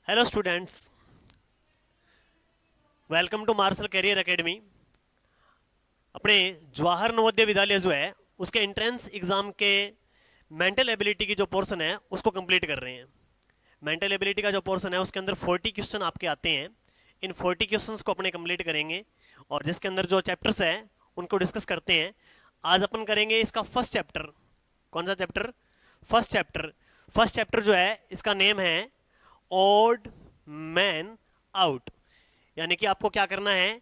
Hello students, welcome to Marshal career academy. अपने जवाहर नवोदय विद्यालय जो है उसके एंट्रेंस एग्ज़ाम के मेंटल एबिलिटी की जो पोर्शन है उसको कंप्लीट कर रहे हैं। मेंटल एबिलिटी का जो पोर्शन है उसके अंदर 40 क्वेश्चन आपके आते हैं। इन 40 क्वेश्चंस को अपने कंप्लीट करेंगे और जिसके अंदर जो चैप्टर्स हैं उनको डिस्कस करते हैं। आज अपन करेंगे इसका फर्स्ट चैप्टर। कौन सा chapter? First chapter. First chapter जो है इसका नेम है ओड मैन आउट। यानी कि आपको क्या करना है,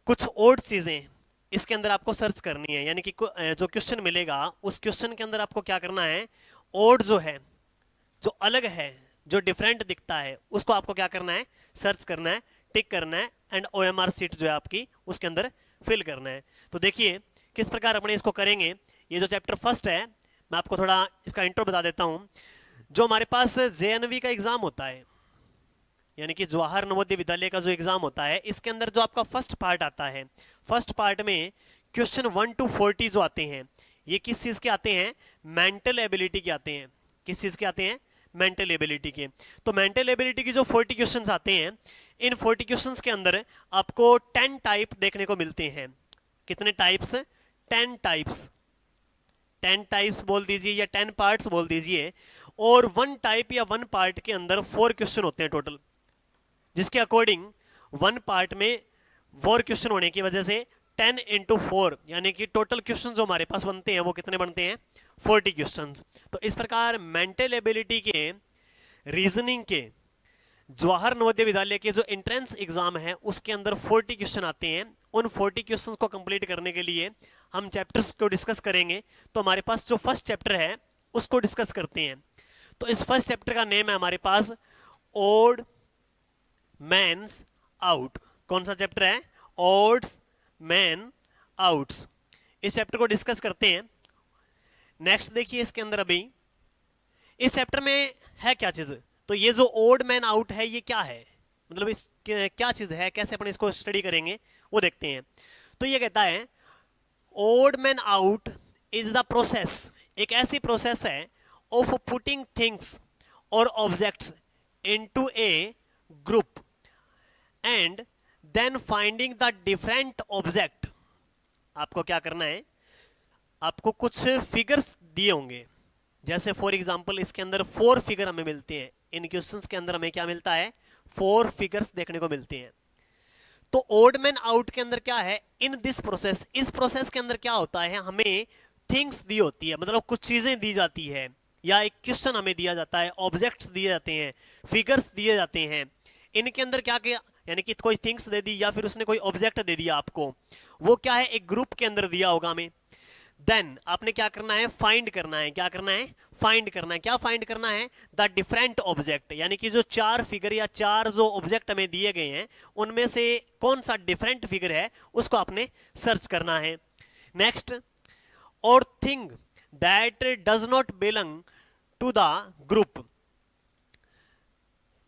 कुछ ओड चीज़ें इसके अंदर आपको सर्च करनी है। यानी कि जो क्वेश्चन मिलेगा उस क्वेश्चन के अंदर आपको क्या करना है, ओड जो है, जो अलग है, जो डिफरेंट दिखता है, उसको आपको क्या करना है, सर्च करना है, टिक करना है एंड OMR सीट जो है आपकी उसके अंदर फिल करना है। तो देखिए किस प्रकार अपने इसको करेंगे। ये जो चैप्टर फर्स्ट है, मैं आपको थोड़ा इसका इंट्रो बता देता हूँ। जो हमारे पास JNV का एग्ज़ाम होता है, यानी कि जवाहर नवोदय विद्यालय का जो एग्ज़ाम होता है, इसके अंदर जो आपका फर्स्ट पार्ट आता है, फर्स्ट पार्ट में क्वेश्चन 1 to 40 जो आते हैं, ये किस चीज़ के आते हैं? मेंटल एबिलिटी के आते हैं। किस चीज़ के आते हैं? मेंटल एबिलिटी के। तो मेंटल एबिलिटी की जो 40 क्वेश्चंस आते हैं, इन 40 क्वेश्चंस के अंदर आपको 10 टाइप देखने को मिलते हैं। कितने टाइप्स? 10 टाइप्स। 10 टाइप्स बोल दीजिए या 10 पार्ट्स बोल दीजिए। और 1 टाइप या 1 पार्ट के अंदर 4 क्वेश्चन होते हैं टोटल, जिसके अकॉर्डिंग 1 पार्ट में 4 क्वेश्चन होने की वजह से 10 into 4 यानी कि टोटल क्वेश्चन जो हमारे पास बनते हैं वो कितने बनते हैं? 40 क्वेश्चन। तो इस प्रकार मेंटल एबिलिटी के, रीजनिंग के, जवाहर नवोदय विद्यालय के जो एंट्रेंस एग्जाम है उसके अंदर 40 क्वेश्चन आते हैं। उन 40 क्वेश्चंस को कंप्लीट करने के लिए हम चैप्टर्स को डिस्कस करेंगे। तो हमारे पास जो फर्स्ट चैप्टर है उसको डिस्कस करते हैं। तो इस फर्स्ट चैप्टर का नेम है हमारे पास ओड मैन्स आउट। कौन सा चैप्टर है? Odds man outs. इस चैप्टर को डिस्कस करते हैं। नेक्स्ट देखिए इसके अंदर अभी इस चैप्टर में है क्या चीज़। तो ये जो ओड मैन आउट है ये क्या है, मतलब इस क्या चीज़ है, कैसे अपन इसको स्टडी करेंगे वो देखते हैं। तो ये कहता है odd man out is the process, एक ऐसी प्रोसेस है ऑफ पुटिंग थिंग्स और objects into a group and then finding the different object. आपको क्या करना है, आपको कुछ फिगर्स दिए होंगे, जैसे फॉर एग्जांपल इसके अंदर 4 फिगर हमें मिलते हैं। इन क्वेश्चंस के अंदर हमें क्या मिलता है? 4 फिगर्स देखने को मिलते हैं। तो ओड मैन आउट के अंदर क्या है, इन दिस प्रोसेस, इस प्रोसेस के अंदर क्या होता है, हमें थिंग्स दी होती है, मतलब कुछ चीजें दी जाती है, या एक क्वेश्चन हमें दिया जाता है, ऑब्जेक्ट्स दिए जाते हैं, फिगर्स दिए जाते हैं। इनके अंदर क्या क्या, यानी कि कोई थिंग्स दे दी या फिर उसने कोई ऑब्जेक्ट दे दिया आपको, वो क्या है, एक ग्रुप के अंदर दिया होगा हमें। देन आपने क्या करना है, फाइंड करना है। क्या करना है? फाइंड करना है। क्या फाइंड करना है? द डिफरेंट ऑब्जेक्ट, यानी कि जो 4 फिगर या 4 जो ऑब्जेक्ट हमें दिए गए हैं उनमें से कौन सा डिफरेंट फिगर है उसको आपने सर्च करना है। नेक्स्ट, और thing that does not belong to the group.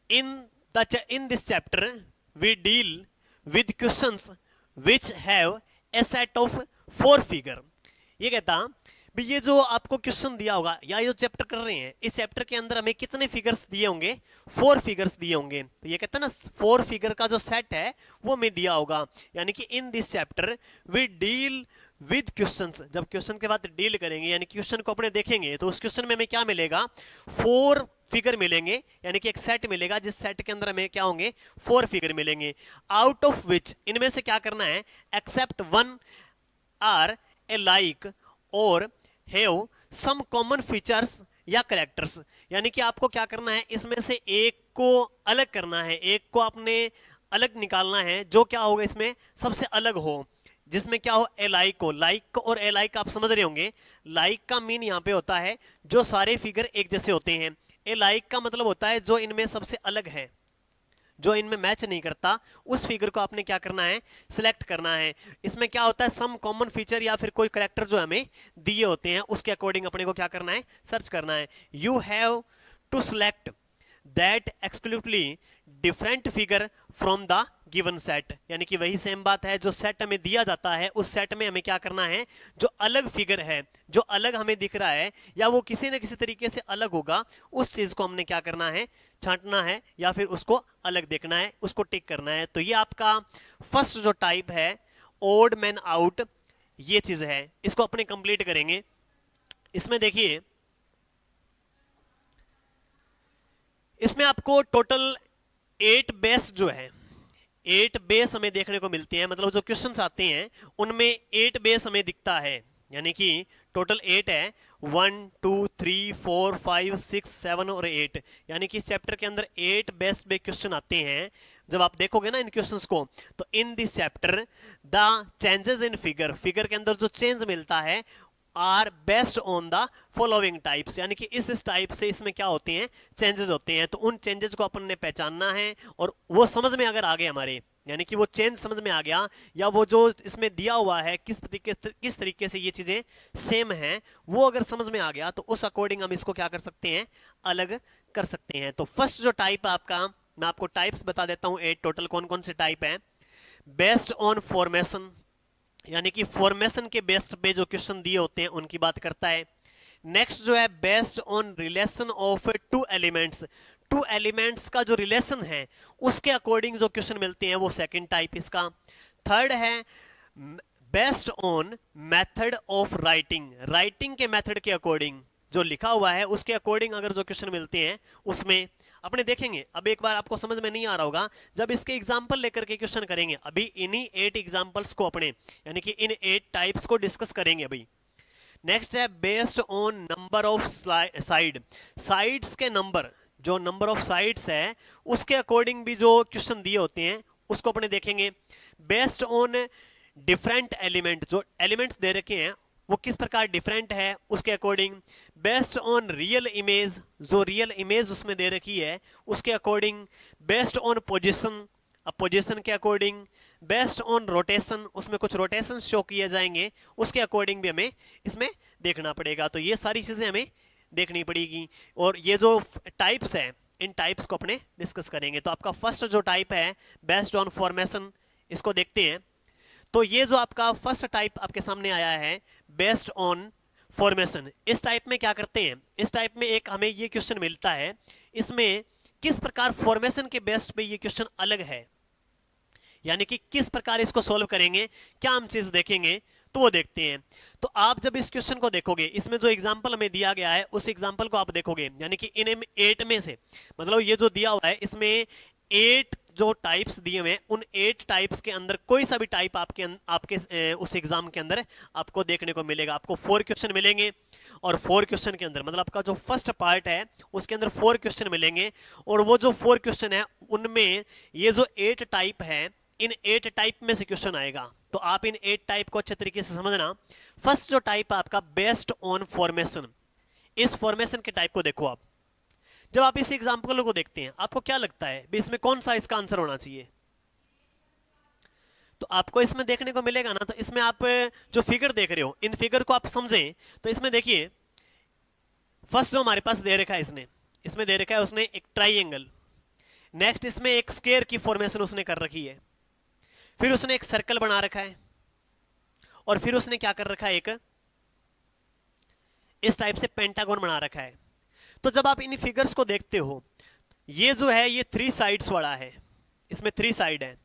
in this chapter we deal with questions which have a set of 4 figure। ये कहता भी ये जो आपको क्वेश्चन दिया होगा या ये जो चैप्टर कर रहे हैं, इस चैप्टर के अंदर हमें कितने फिगर्स दिए होंगे? 4 फिगर्स दिए होंगे। तो ये कहता है ना 4 फिगर का जो सेट है वो हमें दिया होगा। यानी कि in this chapter we deal with questions. जब क्वेश्चन के बाद डील करेंगे यानी क्वेश्चन को अपने देखेंगे तो उस क्वेश्चन में हमें क्या मिलेगा? 4 फिगर मिलेंगे, यानी कि एक सेट मिलेगा जिस सेट के अंदर हमें क्या होंगे? 4 फिगर मिलेंगे। आउट ऑफ विच, इनमें से क्या करना है? एक्सेप्ट 1 आर ए लाइक और हैव सम कॉमन फीचर्स या करेक्टर्स। यानी कि आपको क्या करना है, इसमें से एक को अलग करना है, एक को आपने अलग निकालना है जो क्या होगा इसमें सबसे अलग हो, जिसमें क्या हो? ए लाइक हो। लाइक और ए लाइक आप समझ रहे होंगे। लाइक का मीन यहाँ पे होता है जो सारे फिगर एक जैसे होते हैं। ए लाइक का मतलब होता है जो इनमें सबसे अलग है, जो इनमें मैच नहीं करता, उस फिगर को आपने क्या करना है? सिलेक्ट करना है। इसमें क्या होता है? सम कॉमन फीचर या फिर कोई करेक्टर जो हमें दिए होते हैं उसके अकॉर्डिंग अपने को क्या करना है? सर्च करना है। You have to select that exclusively different figure from the given set, यानी कि वही सेम बात है, जो सेट हमें दिया जाता है उस सेट में हमें क्या करना है, जो अलग फिगर है, जो अलग हमें दिख रहा है या वो किसी न किसी तरीके से अलग होगा, उस चीज को हमने क्या करना है, छांटना है या फिर उसको अलग देखना है, उसको टिक करना है। तो ये आपका फर्स्ट जो टाइप है ओड मैन आउट, ये चीज है, इसको अपने कंप्लीट करेंगे। इसमें देखिए, इसमें आपको टोटल 8 बेस जो है, 8 बेस हमें देखने को मिलती हैं, मतलब जो क्वेश्चंस आते हैं उनमें 8 बेस हमें दिखता है, यानी कि टोटल 8 है, 1 2 3 4 5 6 7 और 8, यानी कि इस चैप्टर के अंदर 8 बेस्ट बे क्वेश्चन आते हैं। जब आप देखोगे ना इन क्वेश्चंस को, तो in this chapter the changes in figure, figure के अंदर जो चेंज मिलता है are based on the following types, यानी कि इस टाइप से इसमें क्या होते हैं, चेंजेस होते हैं। तो उन चेंजेस को अपन ने पहचानना है और वो समझ में अगर आ गए हमारे, यानी कि वो चेंज समझ में आ गया या वो जो इसमें दिया हुआ है किस तरीके से ये चीजें सेम हैं, वो अगर समझ में आ गया तो उस अकॉर्डिंग हम इसको क्या कर सकते हैं, अलग कर सकते हैं। तो फर्स्ट जो टाइप आपका, मैं आपको टाइप्स बता देता हूं 8 टोटल कौन कौन से टाइप हैं। बेस्ड ऑन फॉर्मेशन, यानी कि फॉर्मेशन के बेस्ड पे जो क्वेश्चन दिए होते हैं उनकी बात करता है। नेक्स्ट जो है based on relation of two elements, two elements का जो रिलेशन है उसके अकॉर्डिंग जो क्वेश्चन मिलते हैं वो सेकंड टाइप इसका। थर्ड है based on method of writing, writing के मेथड के अकॉर्डिंग जो लिखा हुआ है उसके अकॉर्डिंग अगर जो क्वेश्चन मिलते हैं उसमें अपने देखेंगे। अब एक बार आपको समझ में नहीं आ रहा होगा, जब इसके एग्जाम्पल लेकर के क्वेश्चन करेंगे, अभी इन्हीं 8 एग्जाम्पल्स को अपने, यानी कि इन 8 टाइप्स को डिस्कस करेंगे अभी। नेक्स्ट है based on number of side, sides के नंबर, जो नंबर ऑफ साइड्स है उसके अकॉर्डिंग भी जो क्वेश्चन दिए होते हैं उसको अपने देखेंगे। बेस्ड ऑन डिफरेंट एलिमेंट, जो एलिमेंट्स दे रखे हैं वो किस प्रकार डिफरेंट है उसके according. Based on real image, जो रियल इमेज उसमें दे रखी है उसके अकॉर्डिंग। बेस्ड ऑन पोजीशन, अब पोजीशन के अकॉर्डिंग। बेस्ड ऑन रोटेशन, उसमें कुछ रोटेशन शो किए जाएंगे, उसके अकॉर्डिंग भी हमें इसमें देखना पड़ेगा। तो ये सारी चीजें हमें देखनी पड़ेगी और ये जो टाइप्स है इन टाइप्स को अपने डिस्कस करेंगे। तो आपका फर्स्ट जो टाइप है बेस्ड ऑन फॉर्मेशन, इसको देखते हैं। तो ये जो आपका फर्स्ट टाइप आपके सामने आया है बेस्ड ऑन फॉर्मेशन, इस टाइप में क्या करते हैं, इस टाइप में एक हमें ये क्वेश्चन मिलता है, इसमें किस प्रकार फॉर्मेशन के बेस्ड पे ये क्वेश्चन अलग है, यानी कि किस प्रकार इसको सॉल्व करेंगे, क्या हम चीज देखेंगे, तो वो देखते हैं। तो आप जब इस क्वेश्चन को देखोगे, इसमें जो एग्जांपल हमें दिया गया है उस एग्जांपल को आप देखोगे, यानी कि इन 8 में से, मतलब ये जो दिया हुआ है इसमें 8 जो टाइप्स दिए हुए हैं उन 8 टाइप्स के अंदर कोई सा भी टाइप आपके उस एग्जाम के अंदर आपको देखने को मिलेगा। आपको 4 क्वेश्चन मिलेंगे और 4 क्वेश्चन के अंदर, मतलब आपका जो फर्स्ट पार्ट है उसके अंदर 4 क्वेश्चन मिलेंगे और वो जो 4 क्वेश्चन है उनमें ये जो 8 टाइप है, इन 8 टाइप में से क्वेश्चन आएगा। तो आप इन 8 टाइप को अच्छे तरीके से समझना। फर्स्ट जो टाइप आपका बेस्ड ऑन फॉर्मेशन, इस फॉर्मेशन के टाइप को देखो आप। जब आप इस एग्जांपल को देखते हैं आपको क्या लगता है भी इसमें कौन सा इसका आंसर होना चाहिए, तो आपको इसमें देखने को मिलेगा ना। तो इसमें आप जो फिगर देख रहे हो, इन फिगर को आप समझें तो इसमें देखिए फर्स्ट जो हमारे पास दे रखा है, इसमें दे रखा है उसने एक ट्राइंगल, नेक्स्ट इसमें एक स्क्वायर की फॉर्मेशन उसने कर रखी है, फिर उसने एक सर्कल बना रखा है और फिर उसने क्या कर रखा है, एक इस टाइप से पेंटागन बना रखा है। तो जब आप इन फिगर्स को देखते हो, ये जो है ये 3 साइड्स वाला है, इसमें 3 साइड है,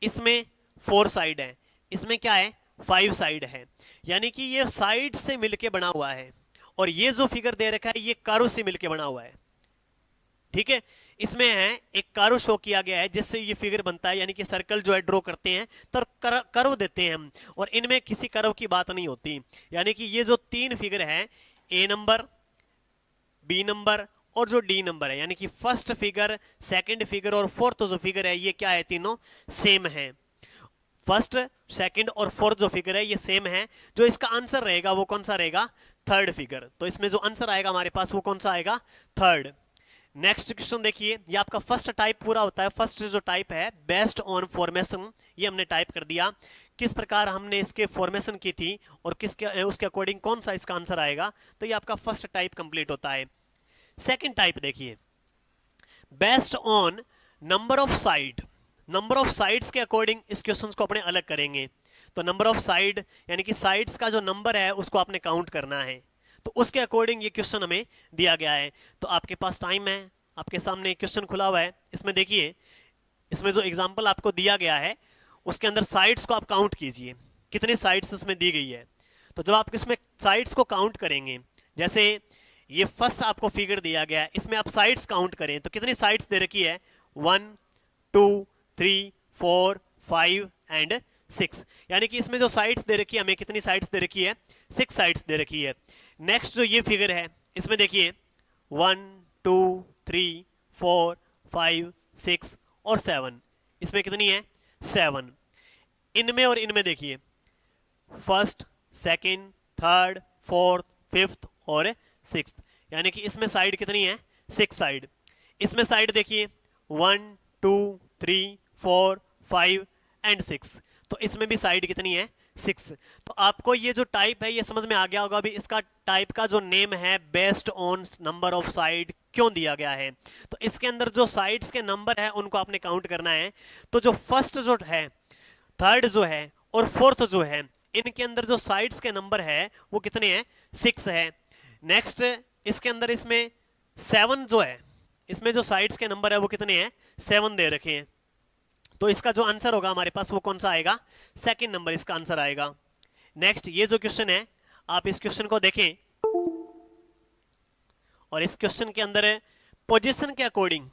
इसमें 4 साइड है, इसमें क्या है 5 साइड है, यानी कि ये साइड से मिलके बना हुआ है। और ये जो फिगर दे रखा है ये कर्व से मिलके बना हुआ है, ठीक है। इसमें है एक कर्व शो किया गया है जिससे ये फिगर बनता है, यानी कि सर्कल जो है ड्रॉ करते हैं तो कर्व देते हैं हम, और इनमें किसी कर्व की बात नहीं होती। यानी कि ये जो 3 फिगर है, ए नंबर, बी नंबर और जो डी नंबर है, यानी कि फर्स्ट फिगर, सेकंड फिगर और फोर्थ जो फिगर है ये क्या है, तीनों सेम है। फर्स्ट, सेकंड और फोर्थ जो फिगर है ये सेम है। जो इसका आंसर रहेगा वो कौन सा रहेगा, थर्ड फिगर। तो इसमें जो आंसर आएगा हमारे पास वो कौन सा आएगा, थर्ड। नेक्स्ट क्वेश्चन देखिए, ये आपका फर्स्ट टाइप पूरा होता है। फर्स्ट जो टाइप है बेस्ड ऑन फॉर्मेशन, ये हमने टाइप कर दिया, किस प्रकार हमने इसके फॉर्मेशन की थी और किसके उसके अकॉर्डिंग कौन सा इसका आंसर आएगा। तो ये आपका फर्स्ट टाइप कंप्लीट होता है। सेकंड टाइप देखिए based on number of side, number of sides के अकॉर्डिंग इस क्वेश्चन को अपने अलग करेंगे। तो नंबर ऑफ साइड यानी कि साइड्स का जो नंबर है उसको आपने काउंट करना है, तो उसके अकॉर्डिंग ये क्वेश्चन हमें दिया गया है। तो आपके पास टाइम है, आपके सामने क्वेश्चन खुला हुआ है, इसमें देखिए, इसमें जो एग्जाम्पल आपको दिया गया है उसके अंदर साइड्स को आप काउंट कीजिए, कितनी साइड्स उसमें दी गई है। तो जब आप इसमें साइड्स को काउंट करेंगे, जैसे ये फर्स्ट आपको फिगर दिया गया है, इसमें आप साइड्स काउंट करें तो कितनी साइड्स दे रखी है, 1 2 3 4 5 एंड 6, यानी कि इसमें जो साइड्स दे रखी है हमें कितनी साइड्स दे रखी है, 6 साइड्स दे रखी है। नेक्स्ट जो ये फिगर है इसमें देखिए 1 2 3 4 5 6 और 7, इसमें कितनी है, 7। इनमें और इनमें देखिए first second third fourth fifth और सिक्स्थ, यानी कि इसमें साइड कितनी है, 6 साइड। इसमें साइड देखिए 1 2 3 4 5 एंड 6, तो इसमें भी साइड कितनी है, 6। तो आपको ये जो टाइप है ये समझ में आ गया होगा। अभी इसका टाइप का जो नेम है based on number of side क्यों दिया गया है, तो इसके अंदर जो साइड्स के नंबर है उनको आपने काउंट करना है। तो जो फर्स्ट जो है, थर्ड जो है और फोर्थ जो है, इनके अंदर जो साइड्स के नंबर है वो कितने हैं, 6 है। नेक्स्ट इसके अंदर इसमें 7 जो है, इसमें जो साइड्स के नंबर है वो कितने हैं, 7 दे रखे हैं। तो इसका जो आंसर होगा हमारे पास वो कौन सा आएगा, सेकंड नंबर इसका आंसर आएगा। नेक्स्ट ये जो क्वेश्चन है, आप इस क्वेश्चन को देखें और इस क्वेश्चन के अंदर पोजीशन के अकॉर्डिंग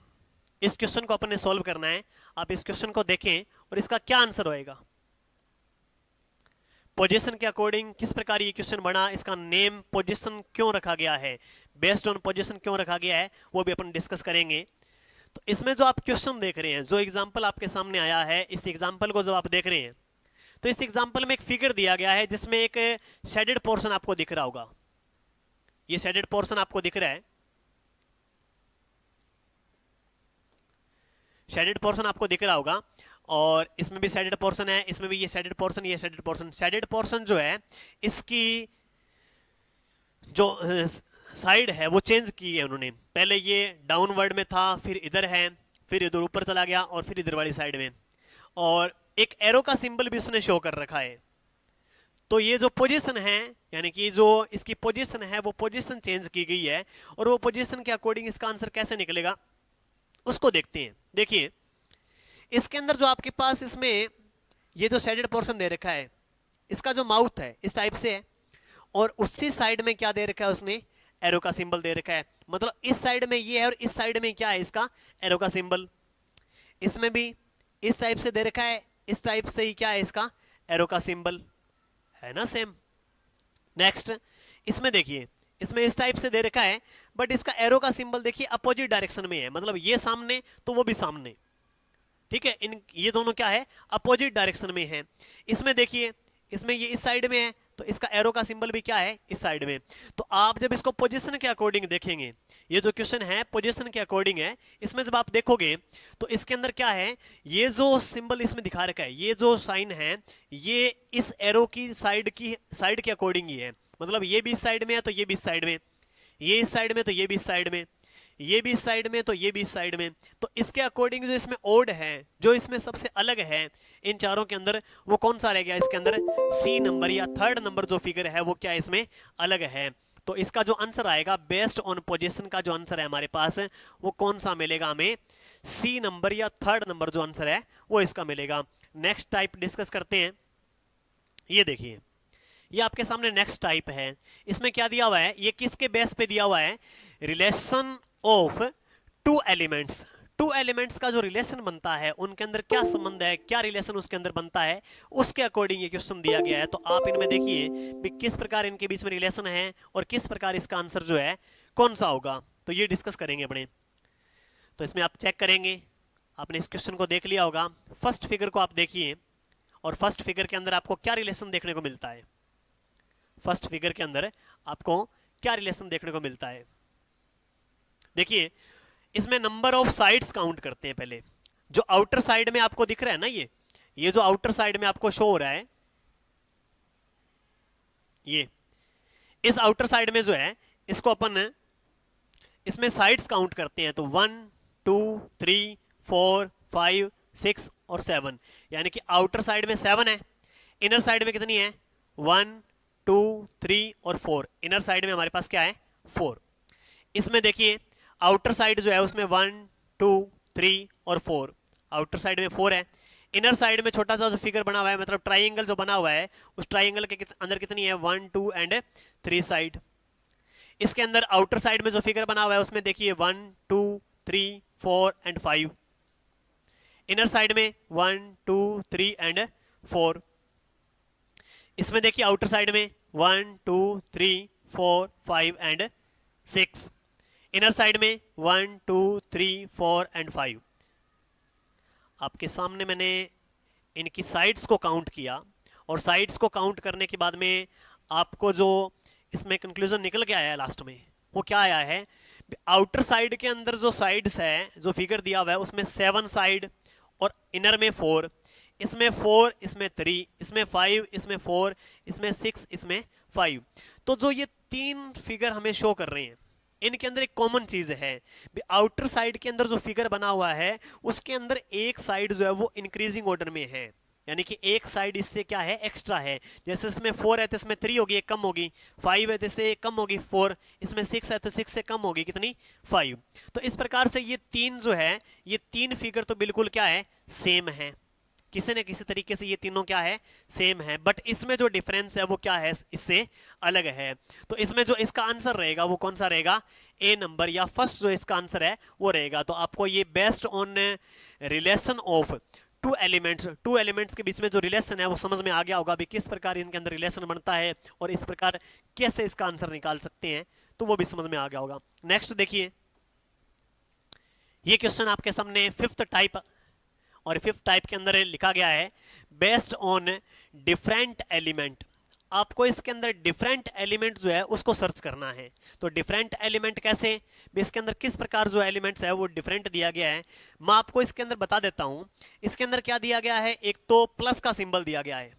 इस क्वेश्चन को अपन ने सॉल्व करना है। आप इस क्वेश्चन को देखें और इसका क्या आंसर होएगा, पोजीशन के अकॉर्डिंग किस प्रकार ये क्वेश्चन बना, इसका नेम पोजीशन क्यों रखा गया है, बेस्ड ऑन पोजीशन क्यों रखा गया है, वो भी अपन डिस्कस करेंगे। तो इसमें जो आप क्वेश्चन देख रहे हैं, जो एग्जांपल आपके सामने आया है, इस एग्जांपल को जब आप देख रहे हैं तो इस एग्जांपल में एक फिगर दिया गया है जिसमें एक शेडेड पोर्शन आपको दिख रहा होगा। ये शेडेड पोर्शन आपको दिख रहा है, शेडेड पोर्शन आपको दिख रहा होगा, और इसमें भी शेडेड पोर्शन है, इसमें भी ये शेडेड पोर्शन, ये शेडेड पोर्शन। शेडेड पोर्शन जो है इसकी जो साइड है वो चेंज की है उन्होंने, पहले ये डाउनवर्ड में था, फिर इधर है, फिर इधर ऊपर चला गया और फिर इधर वाली साइड में, और एक एरो का सिंबल भी उसने शो कर रखा है। तो ये जो पोजीशन है, यानी कि जो इसकी पोजीशन है वो पोजीशन चेंज की गई है, और वो पोजीशन के अकॉर्डिंग इसका आंसर कैसे निकलेगा उसको देखते हैं। देखिए इसके अंदर जो आपके पास इसमें ये जो शेडेड पोर्शन दे रखा है, इसका जो माउथ है इस टाइप से है, और उसी साइड में क्या दे रखा है उसने, एरो का सिंबल दे रखा है। मतलब इस साइड में ये है और इस साइड में क्या है, इसका एरो का सिंबल। इसमें भी इस टाइप से दे रखा है, इस टाइप से ही क्या है, इसका एरो का सिंबल है ना, सेम। नेक्स्ट इसमें देखिए, इसमें इस टाइप से दे रखा है, बट इसका एरो का सिंबल देखिए अपोजिट डायरेक्शन में है, मतलब ये सामने तो वो भी सामने, ठीक है, इन ये दोनों क्या है, अपोजिट डायरेक्शन में है। इसमें देखिए, इसमें ये इस साइड में है तो इसका एरो का सिंबल भी क्या है, इस साइड में। तो आप जब इसको पोजीशन के अकॉर्डिंग देखेंगे, ये जो क्वेश्चन है पोजीशन के अकॉर्डिंग है, इसमें जब आप देखोगे तो इसके अंदर क्या है, ये जो सिंबल इसमें दिखा रखा है, ये जो साइन है, ये इस एरो की साइड के अकॉर्डिंग ही है। मतलब ये भी इस साइड में है तो ये भी इस साइड में, ये इस साइड में तो ये भी इस साइड में, ये भी इस साइड में तो ये भी इस साइड में। तो इसके अकॉर्डिंग जो इसमें ओड है, जो इसमें सबसे अलग है इन चारों के अंदर, वो कौन सा रह गया, इसके अंदर सी नंबर या थर्ड नंबर जो फिगर है वो क्या है, इसमें अलग है। तो इसका जो आंसर आएगा बेस्ड ऑन पोजीशन का जो आंसर है हमारे पास, वो कौन सा मिलेगा हमें, सी नंबर या थर्ड नंबर जो आंसर है वो इसका मिलेगा। नेक्स्ट टाइप डिस्कस करते हैं। ये देखिए, ये आपके सामने नेक्स्ट टाइप है। इसमें क्या दिया हुआ है, ये किसके बेस पे दिया हुआ है, relation of two elements. Two elements का जो रिलेशन बनता है उनके अंदर क्या संबंध है, क्या रिलेशन उसके अंदर बनता है, उसके अकॉर्डिंग ये क्वेश्चन दिया गया है। तो आप इनमें देखिए कि किस प्रकार इनके बीच में रिलेशन है और किस प्रकार इसका आंसर जो है कौन सा होगा, तो ये डिस्कस करेंगे अपने। तो इसमें आप चेक करेंगे, आपने इस क्वेश्चन को देख लिया होगा। फर्स्ट फिगर को आप देखिए और फर्स्ट फिगर के अंदर आपको क्या रिलेशन देखने को मिलता है, फर्स्ट फिगर के अंदर आपको क्या रिलेशन देखने को मिलता है। देखिए इसमें नंबर ऑफ साइड्स काउंट करते हैं पहले। जो आउटर साइड में आपको दिख रहा है ना, ये जो आउटर साइड में आपको शो हो रहा है, ये इस आउटर साइड में जो है इसको अपन इसमें साइड्स काउंट करते हैं। तो 1 2 3 4 5 6 और 7, यानी कि आउटर साइड में 7 है, इनर साइड में कितनी है 1 2 3 और 4, इनर साइड में हमारे पास क्या है 4। इसमें देखिए आउटर साइड जो है उसमें 1 2 3 और 4, आउटर साइड में 4 है, इनर साइड में छोटा सा जो फिगर बना हुआ है, मतलब ट्राइंगल जो बना हुआ है, उस ट्राइंगल के अंदर कितनी है 1 2 एंड 3 साइड। इसके अंदर आउटर साइड में जो फिगर बना हुआ है उसमें देखिए 1 2 3 4 एंड 5, इनर साइड में 1 2 3 एंड 4। इसमें देखिए आउटर साइड में 1 2 3 4 5 एंड 6, इनर साइड में 1 2 3 4 एंड 5। आपके सामने मैंने इनकी साइड्स को काउंट किया, और साइड्स को काउंट करने के बाद में आपको जो इसमें कंक्लूजन निकल के आया है लास्ट में, वो क्या आया है, आउटर साइड के अंदर जो साइड्स है, जो फिगर दिया हुआ है उसमें 7 साइड और इनर में 4, इसमें 4 इसमें 3 इसमें 5 इसमें 4 इसमें 6 इसमें 5। तो जो ये 3 फिगर हमें शो कर रहे हैं, इनके अंदर एक कॉमन चीज है, आउटर साइड के अंदर जो फिगर बना हुआ है उसके अंदर एक साइड जो है वो इंक्रीजिंग ऑर्डर में है, यानी कि एक साइड इससे क्या है एक्स्ट्रा है। जैसे इसमें 4 है तो इसमें 3 होगी, एक कम होगी, 5 है तो इससे एक कम होगी 4, इसमें 6 है तो 6 से कम होगी कितनी 5। तो इस प्रकार से ये 3 जो है, ये 3 फिगर तो बिल्कुल क्या है सेम है, किसी न किसी तरीके से ये तीनों क्या है सेम है, बट इसमें जो डिफरेंस है वो क्या है इससे अलग है। तो इसमें जो इसका आंसर रहेगा वो कौन सा रहेगा, ए नंबर, या फर्स्ट जो इसका आंसर है वो रहेगा। तो आपको ये based on relation of two elements के बीच में जो रिलेशन है वो समझ में आ गया होगा भी किस प्रकार इनके अंदर रिलेशन बनता है और इस प्रकार कैसे इसका आंसर निकाल सकते हैं, तो वो भी समझ में आ गया होगा। नेक्स्ट देखिए, ये क्वेश्चन आपके सामने 5th टाइप, और 5th टाइप के अंदर लिखा गया है बेस्ड ऑन डिफरेंट एलिमेंट। आपको इसके अंदर डिफरेंट एलिमेंट जो है उसको सर्च करना है। तो डिफरेंट एलिमेंट कैसे, इसके अंदर किस प्रकार जो एलिमेंट्स है वो डिफरेंट दिया गया है, मैं आपको इसके अंदर बता देता हूं। इसके अंदर क्या दिया गया है, एक तो प्लस का सिंबल दिया गया है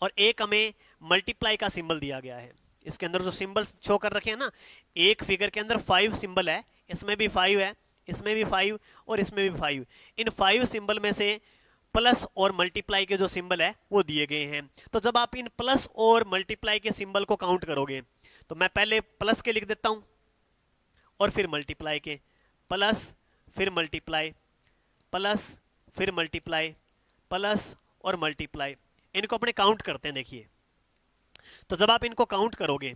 और एक हमें मल्टीप्लाई का सिंबल दिया गया है। इसके अंदर जो सिंबल शो कर रखे हैं ना, एक फिगर के अंदर 5 सिंबल है, इसमें भी 5 है, इसमें भी 5 और इसमें भी 5। इन 5 सिंबल में से प्लस और मल्टीप्लाई के जो सिंबल है वो दिए गए हैं। तो जब आप इन प्लस और मल्टीप्लाई के सिंबल को काउंट करोगे, तो मैं पहले प्लस के लिख देता हूं और फिर मल्टीप्लाई के, प्लस फिर मल्टीप्लाई, प्लस फिर मल्टीप्लाई, प्लस और मल्टीप्लाई, इनको अपने काउंट करते हैं। देखिए, तो जब आप इनको काउंट करोगे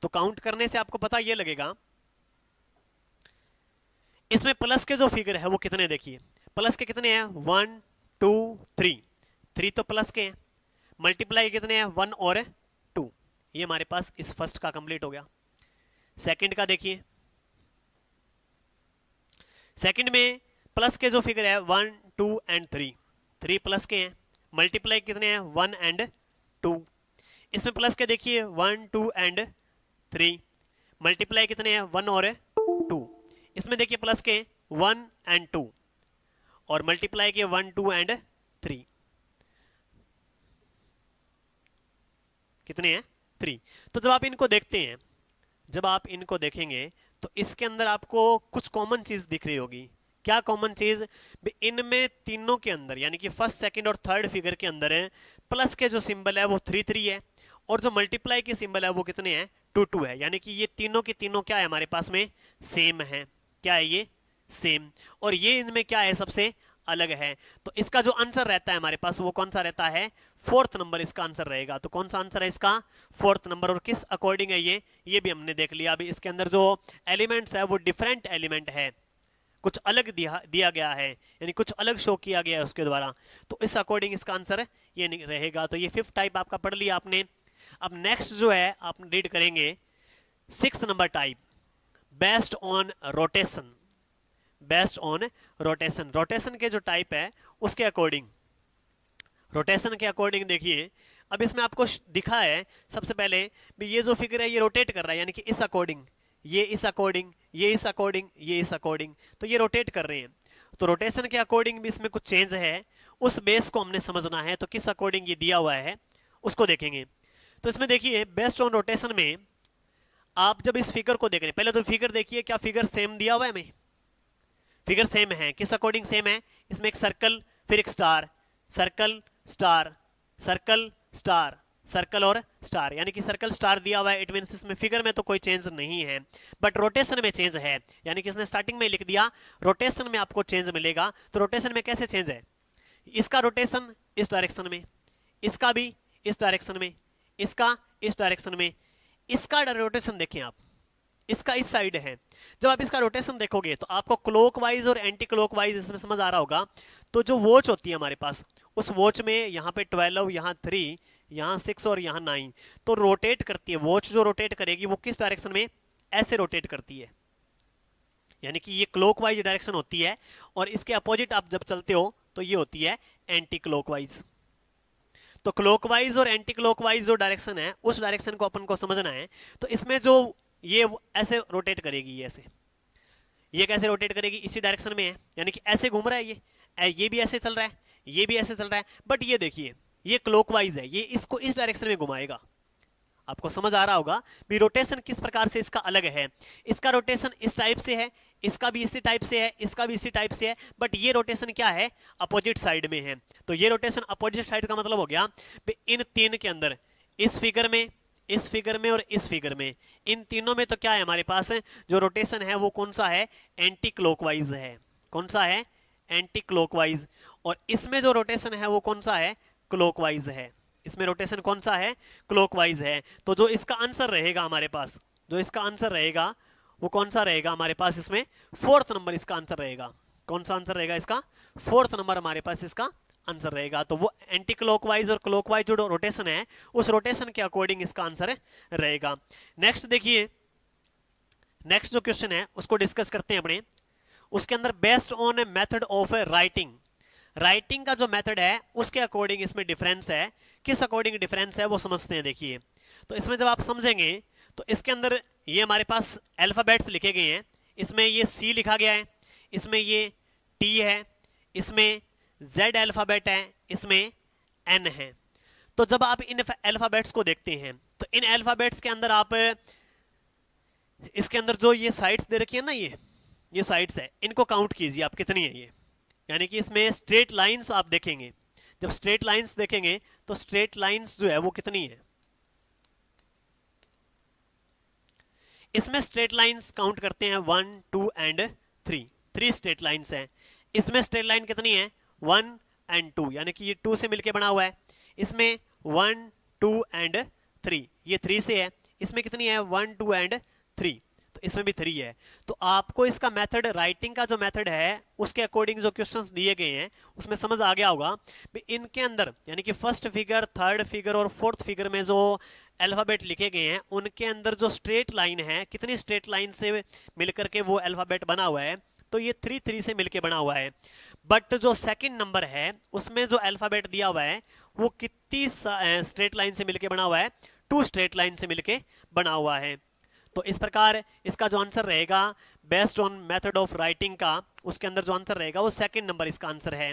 तो काउंट करने से आपको पता ये लगेगा, इसमें प्लस के जो फिगर है वो कितने, देखिए प्लस के कितने हैं 1 2 3, 3 तो प्लस के हैं, मल्टीप्लाई कितने हैं 1 और 2, ये हमारे पास इस फर्स्ट का कंप्लीट हो गया। सेकंड का देखिए, सेकंड में प्लस के जो फिगर है 1 2 एंड 3, 3 प्लस के हैं, मल्टीप्लाई कितने हैं 1 एंड 2, इसमें प्लस के देखिए 1 2 एंड 3, मल्टीप्लाई कितने हैं 1 और 2, इसमें देखिए प्लस के 1 एंड 2 और मल्टीप्लाई के 1 2 एंड 3, कितने हैं 3। तो जब आप इनको देखते हैं, जब आप इनको देखेंगे तो इसके अंदर आपको कुछ कॉमन चीज दिख रही होगी। क्या कॉमन चीज, इनमें तीनों के अंदर यानी कि फर्स्ट सेकंड और थर्ड फिगर के अंदर है प्लस के जो सिंबल है वो 3 3 है और जो मल्टीप्लाई के सिंबल है वो कितने हैं 2 2 है, यानी कि ये तीनों के तीनों क्या है हमारे पास में सेम है। क्या है ये सेम, और ये इनमें क्या है सबसे अलग है। तो इसका जो आंसर रहता है हमारे पास वो कौन सा रहता है, 4th नंबर इसका आंसर रहेगा। तो कौन सा आंसर है इसका 4th नंबर, और किस अकॉर्डिंग है ये भी हमने देख लिया। अभी इसके अंदर जो एलिमेंट्स है वो डिफरेंट एलिमेंट है, कुछ अलग दिया गया है, यानी कुछ अलग शो किया गया है उसके द्वारा, तो इस अकॉर्डिंग इसका आंसर ये रहेगा। तो ये 5th टाइप आपका पढ़ लिया आपने। अब नेक्स्ट जो है आप रीड करेंगे 6th number type, based on rotation. Based on rotation, rotation के जो टाइप है उसके अकॉर्डिंग, रोटेशन के अकॉर्डिंग देखिए, अब इसमें आपको दिखा है सबसे पहले भी ये जो फिगर है ये रोटेट कर रहा है, यानी कि इस अकॉर्डिंग, ये इस अकॉर्डिंग, ये इस अकॉर्डिंग, ये इस अकॉर्डिंग, तो ये रोटेट कर रहे हैं। तो रोटेशन के अकॉर्डिंग भी इसमें कुछ चेंज है, उस बेस को हमने समझना है। तो किस अकॉर्डिंग ये दिया हुआ है उसको देखेंगे। तो इसमें देखिए बेस्ड ऑन रोटेशन में आप जब इस फिगर को देख रहे हैं, पहले तो फिगर देखिए, क्या फिगर सेम दिया हुआ है हमें, फिगर सेम है, किस अकॉर्डिंग सेम है? इसमें एक सर्कल, फिर एक star, circle star, circle star, circle और स्टार, यानी कि सर्कल स्टार दिया हुआ है। इट मींस इसमें फिगर में तो कोई चेंज नहीं है, बट रोटेशन में चेंज है। यानी कि इसने स्टार्टिंग में लिख दिया रोटेशन में आपको चेंज मिलेगा। तो रोटेशन में कैसे चेंज है? इसका रोटेशन इस डायरेक्शन में, इसका भी इस डायरेक्शन में, इसका इस डायरेक्शन में, इसका रोटेशन देखें आप, इसका इस साइड है। जब आप इसका रोटेशन देखोगे तो आपको क्लॉकवाइज और एंटी क्लॉकवाइज इसमें समझ आ रहा होगा। तो जो वॉच होती है हमारे पास, उस वॉच में यहाँ पे 12, यहाँ 3, यहाँ 6 और यहाँ 9, तो रोटेट करती है वॉच। जो रोटेट करेगी वो किस डायरेक्शन में? ऐसे रोटेट करती है, यानी कि ये क्लॉकवाइज डायरेक्शन होती है। और इसके अपोजिट आप जब चलते हो तो ये होती है एंटी क्लॉकवाइज। तो क्लॉकवाइज और एंटी क्लॉकवाइज जो डायरेक्शन है, उस डायरेक्शन को अपन को समझना है। तो इसमें जो ये ऐसे रोटेट करेगी, ये ऐसे, ये कैसे रोटेट करेगी? इसी डायरेक्शन में है, यानी कि ऐसे घूम रहा है ये भी ऐसे चल रहा है, ये भी ऐसे चल रहा है, बट ये देखिए ये क्लॉकवाइज है, ये इसको इस डायरेक्शन में घुमाएगा। आपको समझ आ रहा होगा भी रोटेशन किस प्रकार से इसका अलग है। इसका रोटेशन इस टाइप से है, इसका भी इसी टाइप से है, इसका भी इसी टाइप से है, बट ये रोटेशन क्या है? अपोजिट साइड में है। तो ये रोटेशन अपोजिट साइड का मतलब हो गया इन तीन के अंदर, इस फिगर में, इस फिगर में और इस फिगर में, इन तीनों में तो क्या है हमारे पास? जो रोटेशन है वो कौन सा है? एंटी क्लॉकवाइज है। कौन सा है? Anti clockwise. और इसमें जो रोटेशन है वो कौन सा है? क्लॉकवाइज है। इसमें रोटेशन कौन सा है? क्लॉकवाइज है। तो जो इसका आंसर रहेगा हमारे पास, जो इसका आंसर रहेगा वो कौन सा रहेगा हमारे पास? इसमें 4th नंबर इसका आंसर रहेगा। कौन सा आंसर रहेगा इसका? 4th नंबर हमारे पास इसका आंसर रहेगा। तो वो एंटी क्लॉकवाइज और क्लॉकवाइज जो रोटेशन है, उस रोटेशन के अकॉर्डिंग इसका आंसर रहेगा। नेक्स्ट देखिए, नेक्स्ट जो क्वेश्चन है उसको डिस्कस करते हैं अपने। उसके अंदर based on a method of writing, writing का जो मेथड है उसके अकॉर्डिंग इसमें डिफरेंस है। किस अकॉर्डिंग डिफरेंस है वो समझते हैं। देखिए, तो इसमें जब आप समझेंगे तो इसके अंदर ये हमारे पास अल्फाबेट्स लिखे गए हैं। इसमें ये सी लिखा गया है, इसमें ये टी है, इसमें जेड अल्फाबेट है, इसमें एन है। तो जब आप इन अल्फाबेट्स को देखते हैं तो इन अल्फाबेट्स के अंदर आप इसके अंदर जो ये साइड्स दे रखी है ना, ये साइड्स है, इनको काउंट कीजिए आप कितनी है ये। यानी कि इसमें स्ट्रेट लाइंस आप देखेंगे, जब स्ट्रेट लाइंस देखेंगे तो स्ट्रेट लाइंस जो है वो कितनी है? इसमें स्ट्रेट लाइंस काउंट करते हैं 1, 2 एंड 3, 3 स्ट्रेट लाइंस हैं। इसमें स्ट्रेट लाइन कितनी है? 1 एंड 2, यानी कि ये 2 से मिलके बना हुआ है। इसमें 1, 2 एंड 3, ये 3 से है। इसमें कितनी है? 1, 2 एंड 3, तो इसमें भी 3 है। तो आपको इसका मेथड, राइटिंग का जो मेथड है उसके अकॉर्डिंग जो क्वेश्चंस दिए गए हैं उसमें समझ आ गया होगा। इनके अंदर यानी कि फर्स्ट फिगर, थर्ड फिगर और फोर्थ फिगर में जो अल्फाबेट लिखे गए हैं उनके अंदर जो स्ट्रेट लाइन है, कितनी स्ट्रेट लाइन से मिलकर के वो अल्फाबेट बना हुआ है? तो ये 3, 3 से मिलके बना हुआ है। बट जो सेकंड नंबर है उसमें जो अल्फाबेट दिया हुआ है वो कितनी स्ट्रेट लाइन से मिलके बना हुआ है? 2 स्ट्रेट लाइन से मिलके बना हुआ है। तो इस प्रकार इसका जो आंसर रहेगा based on method of writing का, उसके अंदर जो आंसर रहेगा वो सेकंड नंबर इसका आंसर है।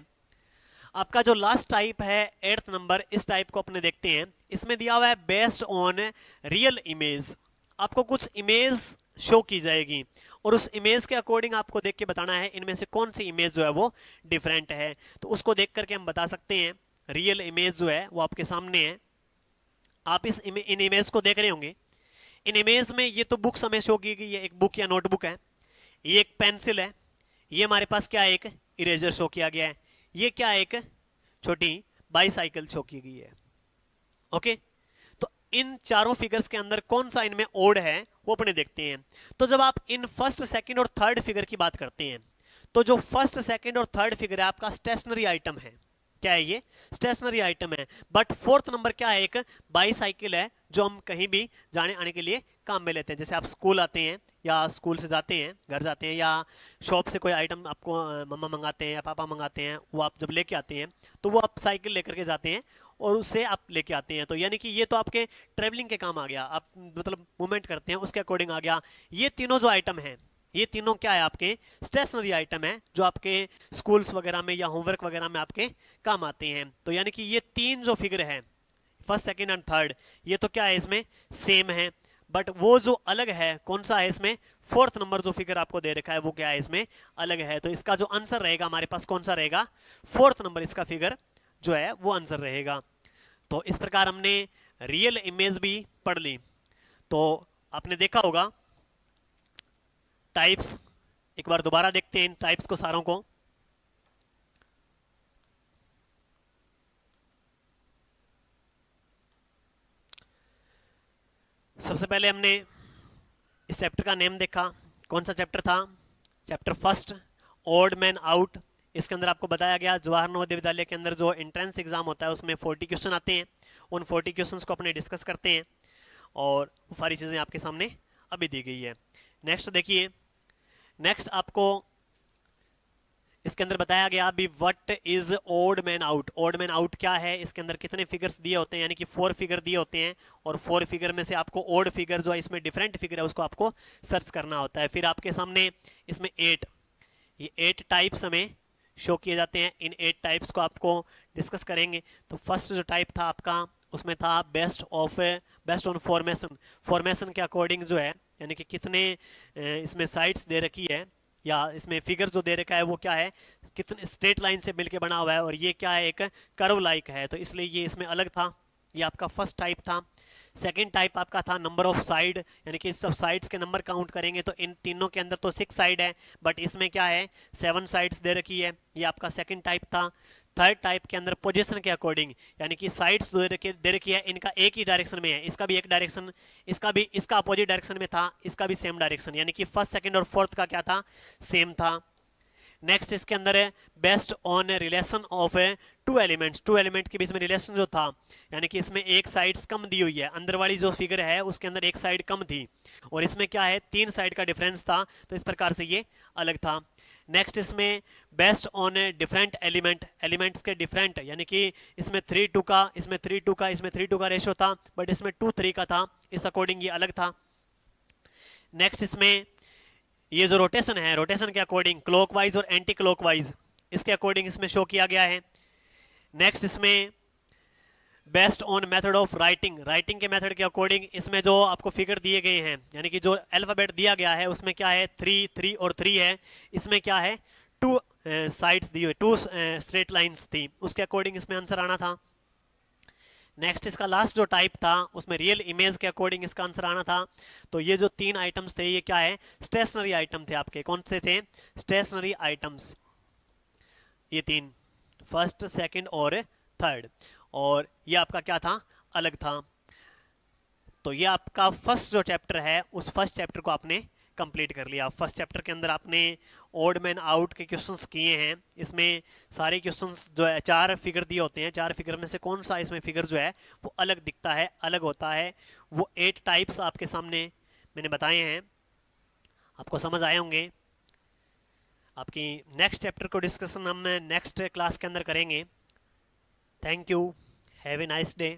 आपका जो लास्ट टाइप है 8th नंबर, इस टाइप को अपने देखते हैं। इसमें दिया हुआ है बेस्ड ऑन रियल इमेज। आपको कुछ इमेज शो की जाएगी और उस इमेज के अकॉर्डिंग आपको देख के बताना है इनमें से कौन सी इमेज जो है वो डिफरेंट है। तो उसको देख करके हम बता सकते हैं। रियल इमेज जो है वो आपके सामने है, आप इन इमेज को देख रहे होंगे। इन इमेज में ये तो बुक्स हमें शो की गई है, एक बुक या नोटबुक है, ये एक पेंसिल है, ये हमारे पास क्या है? एक इरेजर शो किया गया है, ये क्या है? एक छोटी बाईसाइकिल शो की गई है। ओके, तो इन चारों फिगर्स के अंदर कौन सा इनमें ओड है वो अपने देखते हैं। तो जब आप इन फर्स्ट, सेकंड और थर्ड फिगर की बात करते हैं तो जो फर्स्ट, सेकंड और थर्ड फिगर है आपका स्टेशनरी आइटम है। क्या है? ये स्टेशनरी आइटम है। बट 4th नंबर क्या है? एक बाईसाइकिल है जो हम कहीं भी जाने आने के लिए काम में लेते हैं। जैसे आप स्कूल आते हैं या स्कूल से जाते हैं, घर जाते हैं, या शॉप से कोई आइटम आपको मम्मा मंगाते हैं या पापा मंगाते हैं, वो आप जब लेके आते हैं तो वो आप साइकिल लेकर के जाते हैं और उससे आप लेके आते हैं। तो यानी कि ये तो आपके ट्रेवलिंग के काम आ गया, आप मतलब मूवमेंट करते हैं उसके अकॉर्डिंग आ गया। ये तीनों जो आइटम है, ये तीनों क्या है? आपके स्टेशनरी आइटम है जो आपके स्कूल्स वगैरह में या होमवर्क वगैरह में आपके काम आते हैं। तो यानी कि ये 3 जो फिगर है, फर्स्ट, सेकंड एंड थर्ड, ये तो क्या है? इसमें सेम है। बट वो जो अलग है कौन सा है इसमें, फोर्थ नंबर जो फिगर आपको दे रखा है वो क्या है इसमें अलग है। तो इसका जो आंसर रहेगा हमारे पास कौन सा रहेगा, फोर्थ नंबर इसका फिगर जो है वो आंसर रहेगा। तो इस प्रकार हमने रियल इमेज भी पढ़ ली। तो आपने देखा होगा टाइप्स, एक बार दोबारा देखते हैं इन टाइप्स को सारों को। सबसे पहले हमने इस चैप्टर का नेम देखा, कौन सा चैप्टर था, chapter first odd man out. इसके अंदर आपको बताया गया जवाहर नवोदय विद्यालय के अंदर जो एंट्रेंस एग्जाम होता है उसमें 40 क्वेश्चन आते हैं, उन 40 क्वेश्चंस को अपने डिस्कस करते हैं और वो सारी चीज़ें आपके सामने अभी दी गई है। नेक्स्ट देखिए, नेक्स्ट आपको इसके अंदर बताया गया अभी what is odd man out. Odd man out क्या है, इसके अंदर कितने फिगर्स दिए होते हैं, यानी कि 4 फिगर दिए होते हैं और 4 फिगर में से आपको ओड फिगर जो है इसमें डिफरेंट फिगर है उसको आपको सर्च करना होता है। फिर आपके सामने इसमें 8 ये 8 टाइप्स हमें शो किए जाते हैं, इन 8 टाइप्स को आपको डिस्कस करेंगे। तो फर्स्ट जो टाइप था आपका उसमें था बेस्ट ऑन फॉर्मेशन। फॉर्मेशन के अकॉर्डिंग जो है यानी कि कितने इसमें साइड्स दे रखी है या इसमें फिगर जो दे रखा है वो क्या है, कितने स्ट्रेट लाइन से मिलके बना हुआ है और ये क्या है एक कर्व लाइक है, तो इसलिए ये इसमें अलग था। ये आपका फर्स्ट टाइप था। सेकंड टाइप आपका था नंबर ऑफ साइड, यानी कि सब साइड्स के नंबर काउंट करेंगे तो इन तीनों के अंदर तो 6 साइड है बट इसमें क्या है 7 साइड्स दे रखी है, ये आपका सेकंड टाइप था। थर्ड टाइप के अंदर पोजीशन के अकॉर्डिंग, यानी कि साइड्स दे रखी है इनका एक ही डायरेक्शन में है, इसका भी एक डायरेक्शन, इसका भी इसका अपोजिट डायरेक्शन में था, इसका भी सेम डायरेक्शन, यानी कि फर्स्ट सेकंड और फोर्थ का क्या था सेम था। नेक्स्ट इसके अंदर है best on relation of 2 elements. 2 element के बीच में रिलेशन जो था, यानी कि इसमें एक साइड्स कम दी हुई है, अंदर वाली जो फिगर है उसके अंदर एक साइड कम थी और इसमें क्या है 3 साइड का डिफरेंस था, तो इस प्रकार से ये अलग था। नेक्स्ट इसमें बेस्ट ऑन डिफरेंट एलिमेंट्स के डिफरेंट, यानी कि इसमें 3:2 का, इसमें 3:2 का, इसमें 3:2 का रेशो था बट इसमें 2:3 का था, इस अकॉर्डिंग ये अलग था। नेक्स्ट इसमें ये जो रोटेशन है, रोटेशन के अकॉर्डिंग क्लॉकवाइज और एंटी क्लॉकवाइज इसके अकॉर्डिंग इसमें शो किया गया है। नेक्स्ट इसमें best on method of writing, writing के मेथड के अकॉर्डिंग इसमें जो आपको फिगर दिए गए हैं, यानी कि जो अल्फाबेट दिया गया है उसमें क्या है 3 3 और 3 है, इसमें क्या है 2 साइड्स दी हुई, 2 स्ट्रेट लाइंस थी, उसके अकॉर्डिंग इसमें आंसर आना था। नेक्स्ट इसका लास्ट जो टाइप था उसमें रियल इमेज के अकॉर्डिंग इसका आंसर आना था। तो ये जो 3 आइटम्स थे ये क्या है स्टेशनरी आइटम थे आपके, कौन से थे स्टेशनरी आइटम्स, ये 3 फर्स्ट सेकंड और थर्ड, और ये आपका क्या था अलग था। तो ये आपका फर्स्ट जो चैप्टर है उस फर्स्ट चैप्टर को आपने कंप्लीट कर लिया। फर्स्ट चैप्टर के अंदर आपने ओड मैन आउट के क्वेश्चंस किए हैं, इसमें सारे क्वेश्चंस जो है 4 फिगर दिए होते हैं, 4 फिगर में से कौन सा इसमें फिगर जो है वो अलग दिखता है, अलग होता है, वो 8 टाइप्स आपके सामने मैंने बताए हैं, आपको समझ आए होंगे। आपकी नेक्स्ट चैप्टर को डिस्कशन हम नेक्स्ट क्लास के अंदर करेंगे। Thank you, have a nice day.